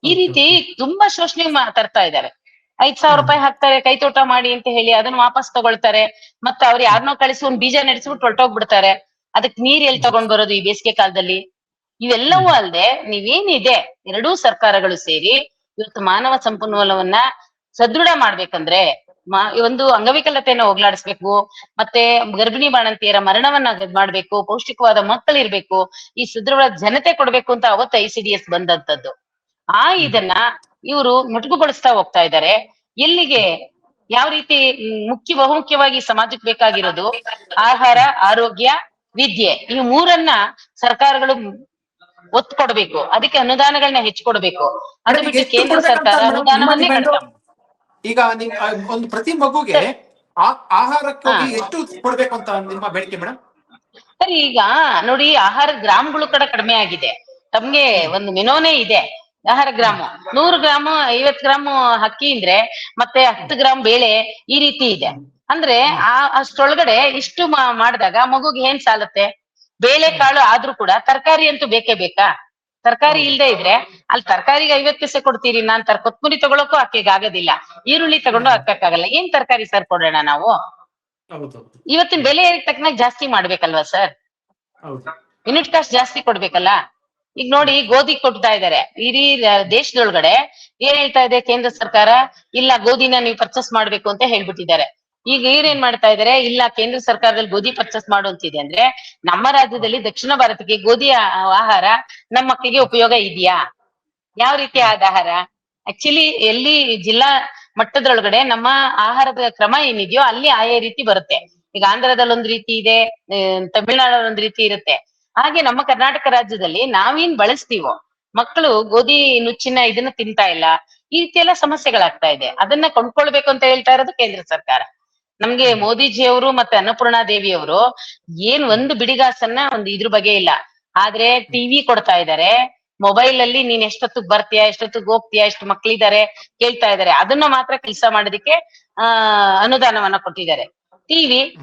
ಈ ರೀತಿ ತುಂಬಾ ಶೋಷಣೆ ತರ್ತಾ ಇದ್ದಾರೆ. ₹5,000 ಹಾಕ್ತಾರೆ ಕೈ ತೋಟ ಮಾಡಿ ಅಂತ ಹೇಳಿ, ಅದನ್ನ ವಾಪಸ್ ತಗೊಳ್ತಾರೆ. ಮತ್ತೆ ಅವ್ರು ಯಾರನ್ನೋ ಕಳಿಸಿ ಒಂದ್ ಬೀಜ ನಡೆಸ್ಬಿಟ್ಟು ಹೊರಟೋಗ್ಬಿಡ್ತಾರೆ. ಅದಕ್ ನೀರ್ ಎಲ್ಲಿ ತಗೊಂಡ್ ಬರೋದು ಈ ಬೇಸಿಗೆ ಕಾಲದಲ್ಲಿ? ಇವೆಲ್ಲವೂ ಅಲ್ಲದೆ ನೀವೇನಿದೆ ಎರಡೂ ಸರ್ಕಾರಗಳು ಸೇರಿ ಇವತ್ತು ಮಾನವ ಸಂಪನ್ಮೂಲವನ್ನ ಸದೃಢ ಮಾಡ್ಬೇಕಂದ್ರೆ ಒಂದು ಅಂಗವಿಕಲತೆಯನ್ನ ಹೋಗ್ಲಾಡಿಸ್ಬೇಕು, ಮತ್ತೆ ಗರ್ಭಿಣಿ ಬಾಣಂತಿಯರ ಮರಣವನ್ನ ಮಾಡ್ಬೇಕು, ಪೌಷ್ಟಿಕವಾದ ಮಕ್ಕಳಿರ್ಬೇಕು, ಈ ಸದೃಢ ಜನತೆ ಕೊಡ್ಬೇಕು ಅಂತ ಅವತ್ತು ICDS ಬಂದಂತದ್ದು. ಇದನ್ನ ಇವರು ಮೊಟಕುಗೊಳಿಸ್ತಾ ಹೋಗ್ತಾ ಇದ್ದಾರೆ. ಎಲ್ಲಿಗೆ ಯಾವ ರೀತಿ ಬಹುಮುಖ್ಯವಾಗಿ ಸಮಾಜಕ್ಕೆ ಬೇಕಾಗಿರೋದು ಆಹಾರ, ಆರೋಗ್ಯ, ವಿದ್ಯೆ, ಈ ಮೂರನ್ನ ಸರ್ಕಾರಗಳು ಒತ್ತು ಕೊಡ್ಬೇಕು. ಅದಕ್ಕೆ ಅನುದಾನಗಳನ್ನ ಹೆಚ್ಚಿಕೊಡ್ಬೇಕು. ಅದು ಬಿಟ್ಟು ಕೇಂದ್ರ ಸರ್ಕಾರ ಅನುದಾನವನ್ನೇ ಕಡಿಮೆ. ಈಗ ಒಂದು ಪ್ರತಿ ಮಗುಗೆ ಆಹಾರಕ್ಕಾಗಿ ಎಷ್ಟು ಕೊಡ್ಬೇಕು ಅಂತ ನಿಮ್ಮ ಬೇಡಿಕೆ ಮೇಡಮ್? ಸರಿ, ಈಗ ನೋಡಿ, ಆಹಾರ ಗ್ರಾಮ್ಗಳು ಕೂಡ ಕಡಿಮೆ ಆಗಿದೆ. ತಮ್ಗೆ ಒಂದು ಮೆನೋನೇ ಇದೆ. ಆಹಾರ ಗ್ರಾಮ 100 ಗ್ರಾಮ್ 50 ಗ್ರಾಮ್ ಅಕ್ಕಿ ಅಂದ್ರೆ ಮತ್ತೆ 10 ಗ್ರಾಮ್ ಬೇಳೆ, ಈ ರೀತಿ ಇದೆ. ಅಂದ್ರೆ ಅಷ್ಟೊಳಗಡೆ ಇಷ್ಟು ಮಾಡಿದಾಗ ಮಗುಗೆ ಏನ್ ಸಾಲತ್ತೆ? ಬೇಳೆ ಕಾಳು ಆದ್ರೂ ಕೂಡ ತರಕಾರಿ ಅಂತೂ ಬೇಕೇ ಬೇಕಾ? ತರಕಾರಿ ಇಲ್ದೇ ಇದ್ರೆ ಅಲ್ಲಿ ತರಕಾರಿಗೆ 50 ಪೈಸೆ ಕೊಡ್ತೀರಿ, ನಾನ್ ಕೊತ್ತಂಬರಿ ತಗೊಳಕ್ಕೂ ಅಕ್ಕಿಗೆ ಆಗೋದಿಲ್ಲ, ಈರುಳ್ಳಿ ತಗೊಂಡು ಹಾಕಕ್ಕಾಗಲ್ಲ. ಏನ್ ತರಕಾರಿ ಸರ್ ಕೊಡೋಣ ನಾವು? ಇವತ್ತಿನ ಬೆಲೆ ತಕ್ಕನಾಗ ಜಾಸ್ತಿ ಮಾಡ್ಬೇಕಲ್ವಾ ಸರ್? ಯೂನಿಟ್ ಕಾಸ್ಟ್ ಜಾಸ್ತಿ ಕೊಡ್ಬೇಕಲ್ಲ. ಈಗ ನೋಡಿ, ಗೋಧಿ ಕೊಡ್ತಾ ಇದಾರೆ. ಇಡೀ ದೇಶದೊಳಗಡೆ ಏನ್ ಹೇಳ್ತಾ ಇದೆ ಕೇಂದ್ರ ಸರ್ಕಾರ? ಇಲ್ಲ, ಗೋಧಿನ ನೀವು ಪರ್ಚೇಸ್ ಮಾಡ್ಬೇಕು ಅಂತ ಹೇಳ್ಬಿಟ್ಟಿದ್ದಾರೆ. ಈಗ ಇವ್ರೇನ್ ಮಾಡ್ತಾ ಇದಾರೆ? ಇಲ್ಲ, ಕೇಂದ್ರ ಸರ್ಕಾರದಲ್ಲಿ ಗೋಧಿ ಪರ್ಚೇಸ್ ಮಾಡುವಂತಿದೆ ಅಂದ್ರೆ ನಮ್ಮ ರಾಜ್ಯದಲ್ಲಿ ದಕ್ಷಿಣ ಭಾರತಕ್ಕೆ ಗೋಧಿ ಆಹಾರ ನಮ್ಮ ಮಕ್ಕಳಿಗೆ ಉಪಯೋಗ ಇದೆಯಾ? ಯಾವ ರೀತಿ ಆದ ಆಹಾರ? ಆಕ್ಚುಲಿ ಎಲ್ಲಿ ಜಿಲ್ಲಾ ಮಟ್ಟದೊಳಗಡೆ ನಮ್ಮ ಆಹಾರದ ಕ್ರಮ ಏನಿದೆಯೋ ಅಲ್ಲಿ ಆಯಾ ರೀತಿ ಬರುತ್ತೆ. ಈಗ ಆಂಧ್ರದಲ್ಲಿ ಒಂದ್ ರೀತಿ ಇದೆ, ತಮಿಳ್ನಾಡಲ್ಲಿ ಒಂದ್ ರೀತಿ ಇರುತ್ತೆ. ಹಾಗೆ ನಮ್ಮ ಕರ್ನಾಟಕ ರಾಜ್ಯದಲ್ಲಿ ನಾವೇನ್ ಬಳಸ್ತೀವೋ, ಮಕ್ಕಳು ಗೋಧಿ ನುಚ್ಚಿನ ಇದನ್ನ ತಿಂತಾ ಇಲ್ಲ. ಈ ರೀತಿ ಎಲ್ಲ ಸಮಸ್ಯೆಗಳಾಗ್ತಾ ಇದೆ. ಅದನ್ನ ಕೊಂಡ್ಕೊಳ್ಬೇಕು ಅಂತ ಹೇಳ್ತಾ ಇರೋದು ಕೇಂದ್ರ ಸರ್ಕಾರ. ನಮ್ಗೆ ಮೋದಿಜಿ ಅವರು ಮತ್ತೆ ಅನ್ನಪೂರ್ಣಾ ದೇವಿ ಅವರು ಏನ್ ಒಂದು ಬಿಡಿಗಾಸನ್ನ ಇದ್ರ ಬಗ್ಗೆ ಇಲ್ಲ. ಆದ್ರೆ ಟಿವಿ ಕೊಡ್ತಾ ಇದಾರೆ, ಮೊಬೈಲ್ ಅಲ್ಲಿ ನೀನ್ ಎಷ್ಟೊತ್ತಿಗೆ ಬರ್ತೀಯಾ, ಎಷ್ಟೊತ್ತಿಗೆ ಹೋಗ್ತೀಯಾ, ಎಷ್ಟು ಮಕ್ಳಿದಾರೆ ಕೇಳ್ತಾ ಇದಾರೆ. ಅದನ್ನ ಮಾತ್ರ ಕೆಲಸ ಮಾಡೋದಕ್ಕೆ ಅನುದಾನವನ್ನ ಕೊಟ್ಟಿದ್ದಾರೆ.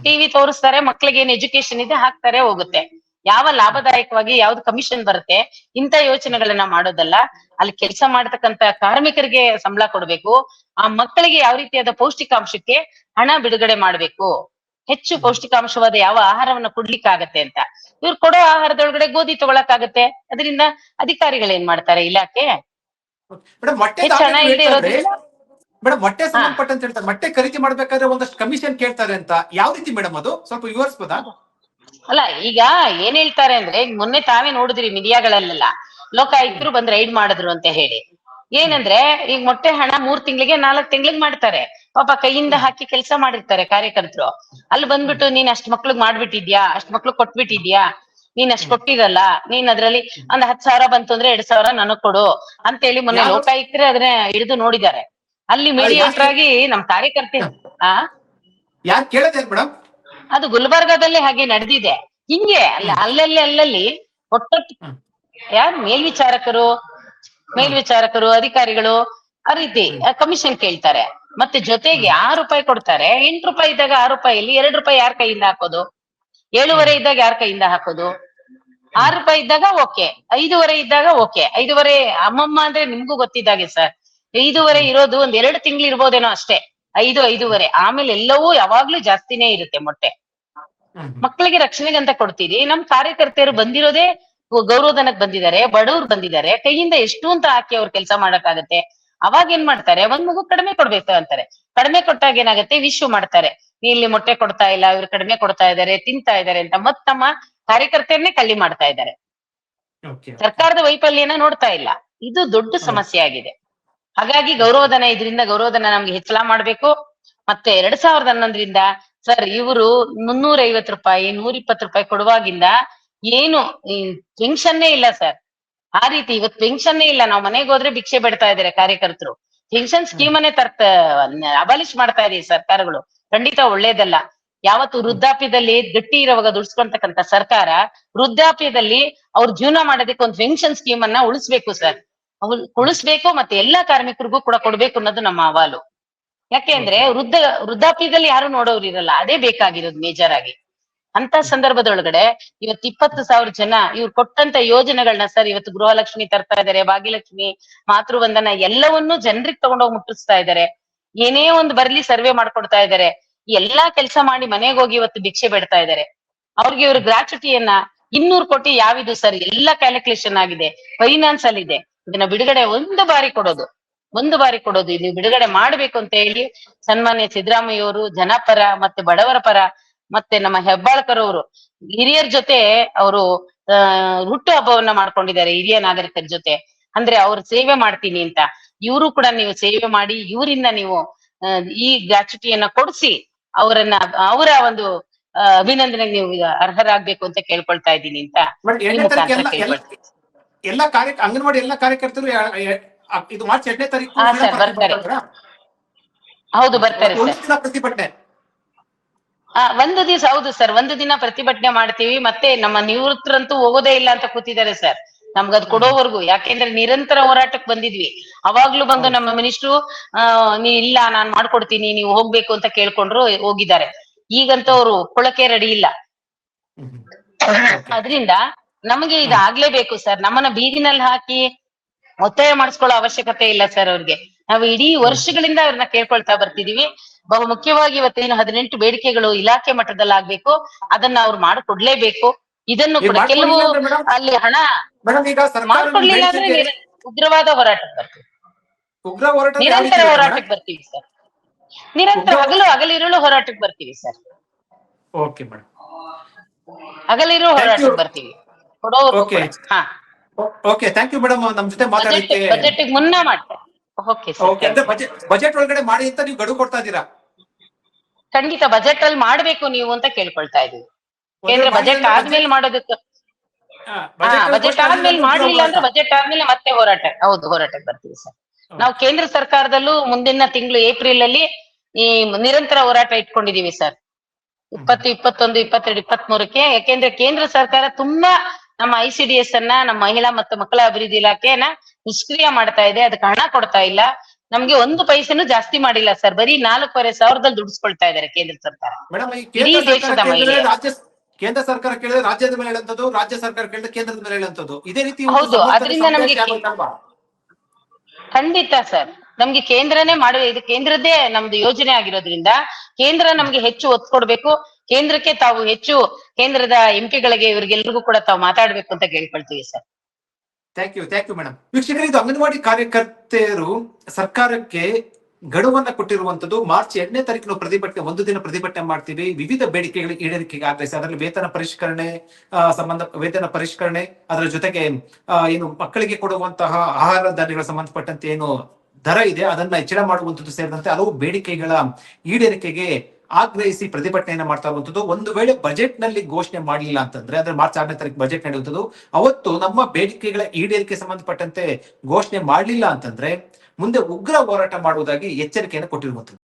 ಟಿವಿ ತೋರಿಸ್ತಾರೆ, ಮಕ್ಳಿಗೆ ಏನ್ ಎಜುಕೇಶನ್ ಇದೆ ಹಾಕ್ತಾರೆ, ಹೋಗುತ್ತೆ. ಯಾವ ಲಾಭದಾಯಕವಾಗಿ ಯಾವ್ದು ಕಮಿಷನ್ ಬರುತ್ತೆ ಇಂಥ ಯೋಚನೆಗಳನ್ನ ಮಾಡೋದಲ್ಲ. ಅಲ್ಲಿ ಕೆಲಸ ಮಾಡತಕ್ಕಂತ ಕಾರ್ಮಿಕರಿಗೆ ಸಂಬಳ ಕೊಡ್ಬೇಕು. ಆ ಮಕ್ಕಳಿಗೆ ಯಾವ ರೀತಿಯಾದ ಪೌಷ್ಟಿಕಾಂಶಕ್ಕೆ ಹಣ ಬಿಡುಗಡೆ ಮಾಡ್ಬೇಕು. ಹೆಚ್ಚು ಪೌಷ್ಟಿಕಾಂಶವಾದ ಯಾವ ಆಹಾರವನ್ನ ಕೊಡ್ಲಿಕ್ಕಾಗತ್ತೆ ಅಂತ. ಇವ್ರು ಕೊಡೋ ಆಹಾರದೊಳಗಡೆ ಗೋಧಿ ತಗೊಳಕಾಗತ್ತೆ. ಅದರಿಂದ ಅಧಿಕಾರಿಗಳು ಏನ್ ಮಾಡ್ತಾರೆ? ಇಲಾಖೆ ಹೆಚ್ಚು ಹಣ ಇಲ್ಲದೆ ಇರೋದ್ರಿಂದ ಮೇಡಮ್ ಮೊಟ್ಟೆ ಸಂಬಂಧಪಟ್ಟಂತ ಹೇಳ್ತಾರೆ, ಮೊಟ್ಟೆ ಖರೀದಿ ಮಾಡ್ಬೇಕಾದ್ರೆ ಒಂದಷ್ಟು ಕಮಿಷನ್ ಕೇಳ್ತಾರೆ ಅಂತ. ಯಾವ ರೀತಿ ಮೇಡಮ್ ಅದು ಸ್ವಲ್ಪ ವಿವರಿಸ್ಬೋದಾ? ಅಲ್ಲ, ಈಗ ಏನ್ ಹೇಳ್ತಾರೆ ಅಂದ್ರೆ, ಮೊನ್ನೆ ತಾವೇ ನೋಡಿದ್ರಿ ಮೀಡಿಯಾಗಳಲ್ಲೆಲ್ಲ, ಲೋಕಾಯುಕ್ತರು ಬಂದ್ ರೈಡ್ ಮಾಡಿದ್ರು ಅಂತ ಹೇಳಿ. ಏನಂದ್ರೆ, ಈಗ ಮೊಟ್ಟೆ ಹಣ 3 ತಿಂಗಳಿಗೆ 4 ತಿಂಗಳಿಗೆ ಮಾಡ್ತಾರೆ. ಪಾಪ ಕೈಯಿಂದ ಹಾಕಿ ಕೆಲಸ ಮಾಡಿರ್ತಾರೆ ಕಾರ್ಯಕರ್ತರು. ಅಲ್ಲಿ ಬಂದ್ಬಿಟ್ಟು ನೀನ್ ಅಷ್ಟ್ ಮಕ್ಳಿಗ್ ಮಾಡ್ಬಿಟ್ಟಿದ್ಯಾ, ಅಷ್ಟ್ ಮಕ್ಳು ಕೊಟ್ಬಿಟ್ಟಿದ್ಯಾ, ನೀನ್ ಅಷ್ಟ್ ಕೊಟ್ಟಿರಲ್ಲ, ನೀನ್ ಅದ್ರಲ್ಲಿ ಒಂದ್ 10,000 ಬಂತು ಅಂದ್ರೆ 2,000 ನನಗ್ ಕೊಡು ಅಂತ ಹೇಳಿ ಮೊನ್ನೆ ಲೋಕಾಯುಕ್ತರೇ ಅದನ್ನ ಹಿಡಿದು ನೋಡಿದ್ದಾರೆ. ಅಲ್ಲಿ ಮೀಡಿಯೇಟರ್ ಆಗಿ ನಮ್ ಕಾರ್ಯಕರ್ತೆ ಯಾರು ಕೇಳೋದೇ ಮೇಡಮ್? ಅದು ಗುಲ್ಬರ್ಗಾದಲ್ಲಿ ಹಾಗೆ ನಡೆದಿದೆ. ಹಿಂಗೆ ಅಲ್ಲಲ್ಲಿ ಒಟ್ಟೊಟ್ಟು ಯಾರು ಮೇಲ್ವಿಚಾರಕರು ಅಧಿಕಾರಿಗಳು ಆ ರೀತಿ ಕಮಿಷನ್ ಕೇಳ್ತಾರೆ. ಮತ್ತೆ ಜೊತೆಗೆ 6 ರೂಪಾಯಿ ಕೊಡ್ತಾರೆ. 8 ರೂಪಾಯಿ ಇದ್ದಾಗ 6 ರೂಪಾಯಿಲಿ 2 ರೂಪಾಯಿ ಯಾರ ಕೈಯಿಂದ ಹಾಕೋದು? 7.5 ಇದ್ದಾಗ ಯಾರ ಕೈಯಿಂದ ಹಾಕೋದು? 6 ರೂಪಾಯಿ ಇದ್ದಾಗ ಓಕೆ, 5.5 ಇದ್ದಾಗ ಓಕೆ. 5.5 ಅಮ್ಮಮ್ಮ ಅಂದ್ರೆ ನಿಮ್ಗೂ ಗೊತ್ತಿದ್ದಾಗೆ ಸರ್, 5.5 ಇರೋದು ಒಂದ್ 2 ತಿಂಗಳು ಇರ್ಬೋದೇನೋ ಅಷ್ಟೇ. 5.5 ಆಮೇಲೆ ಎಲ್ಲವೂ ಯಾವಾಗ್ಲೂ ಜಾಸ್ತಿನೇ ಇರುತ್ತೆ ಮೊಟ್ಟೆ. ಮಕ್ಕಳಿಗೆ ರಕ್ಷಣೆಗೆ ಅಂತ ಕೊಡ್ತೀರಿ. ನಮ್ ಕಾರ್ಯಕರ್ತೆಯರು ಬಂದಿರೋದೇ ಗೌರವಧನಕ್ ಬಂದಿದ್ದಾರೆ, ಬಡವ್ರು ಬಂದಿದ್ದಾರೆ. ಕೈಯಿಂದ ಎಷ್ಟು ಅಂತ ಹಾಕಿ ಅವ್ರು ಕೆಲಸ ಮಾಡಕ್ಕಾಗತ್ತೆ? ಅವಾಗ ಏನ್ ಮಾಡ್ತಾರೆ? ಒಂದ್ ಮಗು ಕಡಿಮೆ ಕೊಡ್ಬೇಕು ಅಂತಾರೆ. ಕಡಿಮೆ ಕೊಟ್ಟಾಗ ಏನಾಗತ್ತೆ? ಇಶ್ಯೂ ಮಾಡ್ತಾರೆ, ಇಲ್ಲಿ ಮೊಟ್ಟೆ ಕೊಡ್ತಾ ಇಲ್ಲ, ಇವ್ರು ಕಡಿಮೆ ಕೊಡ್ತಾ ಇದಾರೆ, ತಿಂತಾ ಇದಾರೆ ಅಂತ ಮತ್ ತಮ್ಮ ಕಾರ್ಯಕರ್ತೆಯನ್ನೇ ಕಳ್ಳಿ ಮಾಡ್ತಾ ಇದ್ದಾರೆ. ಸರ್ಕಾರದ ವೈಫಲ್ಯನ ನೋಡ್ತಾ ಇಲ್ಲ. ಇದು ದೊಡ್ಡ ಸಮಸ್ಯೆ ಆಗಿದೆ. ಹಾಗಾಗಿ ಗೌರವಧನ, ಇದರಿಂದ ಗೌರವಧನ ನಮ್ಗೆ ಹೆಚ್ಚಳ ಮಾಡ್ಬೇಕು. ಮತ್ತೆ 2011ರಿಂದ ಸರ್ ಇವರು 350 ರೂಪಾಯಿ 120 ರೂಪಾಯಿ ಕೊಡುವಾಗಿಂದ ಏನು ಪೆನ್ಷನ್ನೇ ಇಲ್ಲ ಸರ್. ಆ ರೀತಿ ಇವತ್ತು ಪೆನ್ಷನ್ನೇ ಇಲ್ಲ. ನಾವು ಮನೆಗೆ ಹೋದ್ರೆ ಭಿಕ್ಷೆ ಬಿಡ್ತಾ ಇದಾರೆ ಕಾರ್ಯಕರ್ತರು. ಪೆನ್ಷನ್ ಸ್ಕೀಮ್ ಅನ್ನೇ ಅಬಾಲಿಷ್ ಮಾಡ್ತಾ ಇದೆ ಸರ್ಕಾರಗಳು. ಖಂಡಿತ ಒಳ್ಳೇದಲ್ಲ. ಯಾವತ್ತು ವೃದ್ಧಾಪ್ಯದಲ್ಲಿ ಗಟ್ಟಿ ಇರುವಾಗ ದುಡ್ಸ್ಕೊಂತಕ್ಕಂತ ಸರ್ಕಾರ ವೃದ್ಧಾಪ್ಯದಲ್ಲಿ ಅವ್ರ ಜೀವನ ಮಾಡೋದಕ್ಕೆ ಒಂದು ಪೆನ್ಷನ್ ಸ್ಕೀಮ್ ಅನ್ನ ಉಳಿಸ್ಬೇಕು ಸರ್. ಉಳಿಸ್ಬೇಕು. ಮತ್ತೆ ಎಲ್ಲಾ ಕಾರ್ಮಿಕರಿಗೂ ಕೂಡ ಕೊಡ್ಬೇಕು ಅನ್ನೋದು ನಮ್ಮ ಅಹವಾಲು. ಯಾಕೆ ಅಂದ್ರೆ ವೃದ್ಧಾಪ್ಯದಲ್ಲಿ ಯಾರು ನೋಡೋರು ಇರಲ್ಲ. ಅದೇ ಬೇಕಾಗಿರೋದು ಮೇಜರ್ ಆಗಿ. ಅಂತ ಸಂದರ್ಭದೊಳಗಡೆ ಇವತ್ತು 20,000 ಜನ ಇವ್ರು ಕೊಟ್ಟಂತ ಯೋಜನೆಗಳನ್ನ ಸರ್ ಇವತ್ತು ಗೃಹಲಕ್ಷ್ಮಿ ತರ್ತಾ ಇದಾರೆ, ಭಾಗ್ಯಲಕ್ಷ್ಮಿ, ಮಾತೃವಂದನ ಎಲ್ಲವನ್ನೂ ಜನರಿಗೆ ತಗೊಂಡೋಗಿ ಮುಟ್ಟಿಸ್ತಾ ಇದಾರೆ. ಏನೇ ಒಂದು ಬರ್ಲಿ ಸರ್ವೆ ಮಾಡ್ಕೊಡ್ತಾ ಇದಾರೆ. ಎಲ್ಲಾ ಕೆಲಸ ಮಾಡಿ ಮನೆಗೆ ಹೋಗಿ ಇವತ್ತು ಭಿಕ್ಷೆ ಬಿಡ್ತಾ ಇದಾರೆ. ಅವ್ರಿಗೆ ಇವ್ರ ಗ್ರಾಚ್ಯುಟಿಯನ್ನ 200 ಕೋಟಿ ಯಾವಿದು ಸರ್? ಎಲ್ಲ ಕ್ಯಾಲ್ಕುಲೇಷನ್ ಆಗಿದೆ, ಫೈನಾನ್ಸ್ ಅಲ್ಲಿ ಇದೆ. ಇದನ್ನ ಬಿಡುಗಡೆ ಒಂದು ಬಾರಿ ಕೊಡೋದು ಇದು ಬಿಡುಗಡೆ ಮಾಡ್ಬೇಕು ಅಂತ ಹೇಳಿ ಸನ್ಮಾನ್ಯ ಸಿದ್ದರಾಮಯ್ಯ ಅವರು ಜನಪರ ಮತ್ತೆ ಬಡವರ ಪರ ಮತ್ತೆ ನಮ್ಮ ಹೆಬ್ಬಾಳ್ಕರ್ ಅವರು ಹಿರಿಯರ ಜೊತೆ ಅವರು ಹುಟ್ಟು ಹಬ್ಬವನ್ನ ಮಾಡ್ಕೊಂಡಿದ್ದಾರೆ, ಹಿರಿಯ ನಾಗರಿಕರ ಜೊತೆ. ಅಂದ್ರೆ ಅವ್ರ ಸೇವೆ ಮಾಡ್ತೀನಿ ಅಂತ. ಇವರು ಕೂಡ ನೀವು ಸೇವೆ ಮಾಡಿ, ಇವರಿಂದ ನೀವು ಈ ಗ್ರಾಚ್ಯುಟಿಯನ್ನ ಕೊಡಿಸಿ ಅವರ ಒಂದು ಅಭಿನಂದನೆಗೆ ನೀವು ಅರ್ಹರಾಗ್ಬೇಕು ಅಂತ ಕೇಳ್ಕೊಳ್ತಾ ಇದ್ದೀನಿ ಅಂತ ಈ ಮುಖಾಂತರ ಕೇಳ್ಕೊಳ್ತೀನಿ. ಅಂಗನವಾಡಿ ಎಲ್ಲಾ ಕಾರ್ಯಕರ್ತರು ಇದು ಮಾರ್ಚ್ 2ನೇ ತಾರೀಕು ಸರ್ ಬರ್ತಾರೆ. ಹೌದು ಬರ್ತಾರೆ ಸರ್. ಪ್ರತಿಭಟನೆ ಒಂದು ದಿವಸ, ಹೌದು ಸರ್, ಒಂದು ದಿನ ಪ್ರತಿಭಟನೆ ಮಾಡ್ತೀವಿ. ಮತ್ತೆ ನಮ್ಮ ನಿವೃತ್ತರಂತೂ ಹೋಗೋದೇ ಇಲ್ಲ ಅಂತ ಕೂತಿದ್ದಾರೆ ಸರ್, ನಮ್ಗದ್ ಕೊಡೋವರೆಗೂ. ಯಾಕೆಂದ್ರೆ ನಿರಂತರ ಹೋರಾಟಕ್ಕೆ ಬಂದಿದ್ವಿ. ಅವಾಗ್ಲೂ ಬಂದು ನಮ್ಮ ಮಿನಿಸ್ಟ್ರು ನೀ ಇಲ್ಲ ನಾನ್ ಮಾಡ್ಕೊಡ್ತೀನಿ ನೀವು ಹೋಗ್ಬೇಕು ಅಂತ ಕೇಳ್ಕೊಂಡ್ರು, ಹೋಗಿದ್ದಾರೆ. ಈಗಂತೂ ಅವ್ರು ಒಪ್ಕೊಳಕ್ಕೆ ರೆಡಿ ಇಲ್ಲ. ಅದ್ರಿಂದ ನಮಗೆ ಇದಾಗ್ಲೇಬೇಕು ಸರ್. ನಮ್ಮನ್ನ ಬೀದಿನಲ್ಲಿ ಹಾಕಿ ಒತ್ತಾಯ ಮಾಡಿಸ್ಕೊಳ್ಳೋ ಅವಶ್ಯಕತೆ ಇಲ್ಲ ಸರ್ ಅವ್ರಿಗೆ. ನಾವು ಇಡೀ ವರ್ಷಗಳಿಂದ ಅವ್ರನ್ನ ಕೇಳ್ಕೊಳ್ತಾ ಬರ್ತಿದೀವಿ. ಬಹು ಮುಖ್ಯವಾಗಿ ಇವತ್ತೇನು 18 ಬೇಡಿಕೆಗಳು ಇಲಾಖೆ ಮಟ್ಟದಲ್ಲಿ ಆಗ್ಬೇಕು, ಅದನ್ನ ಅವ್ರು ಮಾಡ್ಕೊಡ್ಲೇಬೇಕು. ಇದನ್ನು ಕೂಡ ಕೆಲವು ಅಲ್ಲಿ ಹಣ ಮಾಡ್ಕೊಡ್ಲಿಲ್ಲ ಅಂದ್ರೆ ಉಗ್ರವಾದ ಹೋರಾಟಕ್ಕೆ ಬರ್ತೀವಿ, ನಿರಂತರ ಹೋರಾಟಕ್ಕೆ ಬರ್ತೀವಿ ಸರ್. ನಿರಂತರ ಹಗಲಿರುಳು ಹೋರಾಟಕ್ಕೆ ಬರ್ತೀವಿ ಸರ್. ಹಗಲಿರುಳು ಹೋರಾಟಕ್ಕೆ ಬರ್ತೀವಿ ಕೊಡೋರು. ಹಾ ಓಕೆ, ಥ್ಯಾಂಕ್ ಯು ಮೇಡಮ್, ನಮ್ ಜೊತೆ ಮಾತಾಡಲಿಕ್ಕೆ. ಬಜೆಟ್ ಮುನ್ನ ಮಾಡ್ತಾರೆ. Okay sir. ಬಜೆಟ್ ಒಳಗಡೆ ಮಾಡಿ ಅಂತ ನೀವು ಗಡುವು ಕೊಡ್ತಾ ಇದ್ದೀರಾ? ಖಂಡಿತ ಬಜೆಟ್ ಅಲ್ಲಿ ಮಾಡ್ಬೇಕು ನೀವು ಅಂತ ಕೇಳ್ಕೊಳ್ತಾ ಇದೀವಿ. ಕೇಂದ್ರ ಬಜೆಟ್ ಆದ್ಮೇಲೆ ಮಾಡೋದಕ್ಕೆ, ಬಜೆಟ್ ಆದ್ಮೇಲೆ ಮಾಡ್ಲಿಲ್ಲ ಅಂದ್ರೆ ಬಜೆಟ್ ಆದ್ಮೇಲೆ ಮತ್ತೆ ಹೋರಾಟಕ್ಕೆ ಬರ್ತೀವಿ ಸರ್. ನಾವು ಕೇಂದ್ರ ಸರ್ಕಾರದಲ್ಲೂ ಮುಂದಿನ ತಿಂಗಳು ಏಪ್ರಿಲ್ ಅಲ್ಲಿ ಈ ನಿರಂತರ ಹೋರಾಟ ಇಟ್ಕೊಂಡಿದೀವಿ ಸರ್. 20, 21, 22, 23ಕ್ಕೆ. ಯಾಕೆಂದ್ರೆ ಕೇಂದ್ರ ಸರ್ಕಾರ ತುಂಬಾ ನಮ್ಮ ICDS ಅನ್ನ, ನಮ್ಮ ಮಹಿಳಾ ಮತ್ತು ಮಕ್ಕಳ ಅಭಿವೃದ್ಧಿ ಇಲಾಖೆಯನ್ನ ನಿಷ್ಕ್ರಿಯ ಮಾಡ್ತಾ ಇದೆ. ಅದಕ್ಕೆ ಹಣ ಕೊಡ್ತಾ ಇಲ್ಲ. ನಮ್ಗೆ 1 ಪೈಸೆನೂ ಜಾಸ್ತಿ ಮಾಡಿಲ್ಲ ಸರ್. ಬರೀ 4,500 ದುಡಿಸ್ಕೊಳ್ತಾ ಇದಾರೆ ಕೇಂದ್ರ ಸರ್ಕಾರ. ಇಡೀ ದೇಶದ ಮಹಿಳೆ. ಕೇಂದ್ರ ಸರ್ಕಾರ ಕೇಳಿದ್ರೆ ರಾಜ್ಯದ ಮೇಲೆ ಹೇಳುವಂಥದ್ದು, ರಾಜ್ಯ ಸರ್ಕಾರ ಕೇಳಿದ್ರೆ ಕೇಂದ್ರದ ಮೇಲೆ ಹೇಳುವಂಥದ್ದು, ಇದೇ ರೀತಿ. ಹೌದು, ಅದರಿಂದ ನಮ್ಗೆ ಖಂಡಿತ ಸರ್, ನಮ್ಗೆ ಕೇಂದ್ರನೇ ಇದು ಕೇಂದ್ರದ್ದೇ ನಮ್ದು ಯೋಜನೆ ಆಗಿರೋದ್ರಿಂದ ಕೇಂದ್ರ ನಮ್ಗೆ ಹೆಚ್ಚು ಒತ್ತು ಕೊಡ್ಬೇಕು. ಕೇಂದ್ರಕ್ಕೆ ತಾವು ಹೆಚ್ಚು, ಕೇಂದ್ರದ MP ಗಳಿಗೆ ಇವ್ರಿಗೆಲ್ರಿಗೂ ಕೂಡ ತಾವು ಮಾತಾಡ್ಬೇಕು ಅಂತ ಕೇಳ್ಕೊಳ್ತೀವಿ ಸರ್. Thank you madam. ವೀಕ್ಷಕರೇ, ಇದು ಅಂಗನವಾಡಿ ಕಾರ್ಯಕರ್ತೆಯರು ಸರ್ಕಾರಕ್ಕೆ ಗಡುವನ್ನ ಕೊಟ್ಟಿರುವಂತದ್ದು. ಮಾರ್ಚ್ 2ನೇ ತಾರೀಕು ಪ್ರತಿಭಟನೆ, ಒಂದು ದಿನ ಪ್ರತಿಭಟನೆ ಮಾಡ್ತೀವಿ. ವಿವಿಧ ಬೇಡಿಕೆಗಳ ಈಡೇರಿಕೆಗೆ ಆಗ್ರಹಿಸಿ ಅದರಲ್ಲಿ ವೇತನ ಪರಿಷ್ಕರಣೆ, ಅದರ ಜೊತೆಗೆ ಏನು ಮಕ್ಕಳಿಗೆ ಕೊಡುವಂತಹ ಆಹಾರ ಧಾನ್ಯಗಳ ಸಂಬಂಧಪಟ್ಟಂತೆ ಏನು ದರ ಇದೆ ಅದನ್ನ ಹೆಚ್ಚಳ ಮಾಡುವಂತದ್ದು ಸೇರಿದಂತೆ ಹಲವು ಬೇಡಿಕೆಗಳ ಈಡೇರಿಕೆಗೆ ಆಗ್ರಹಿಸಿ ಪ್ರತಿಭಟನೆಯನ್ನ ಮಾಡ್ತಾ ಇರುವಂತದ್ದು. ಒಂದು ವೇಳೆ ಬಜೆಟ್ ನಲ್ಲಿ ಘೋಷಣೆ ಮಾಡಲಿಲ್ಲ ಅಂತಂದ್ರೆ, ಅಂದ್ರೆ ಮಾರ್ಚ್ 6ನೇ ತಾರೀಕು ಬಜೆಟ್ ನಡೆಯುವಂಥದ್ದು, ಅವತ್ತು ನಮ್ಮ ಬೇಡಿಕೆಗಳ ಈಡೇರಿಕೆ ಸಂಬಂಧಪಟ್ಟಂತೆ ಘೋಷಣೆ ಮಾಡಲಿಲ್ಲ ಅಂತಂದ್ರೆ ಮುಂದೆ ಉಗ್ರ ಹೋರಾಟ ಮಾಡುವುದಾಗಿ ಎಚ್ಚರಿಕೆಯನ್ನು ಕೊಟ್ಟಿರುವಂತದ್ದು.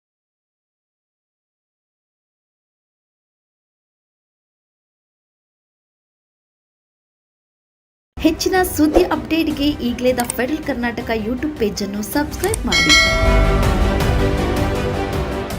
ಹೆಚ್ಚಿನ ಸುದ್ದಿ ಅಪ್ಡೇಟ್ಗೆ ಈಗಲೇ the federal Karnataka YouTube page ಅನ್ನು ಸಬ್ಸ್ಕ್ರೈಬ್ ಮಾಡಿ.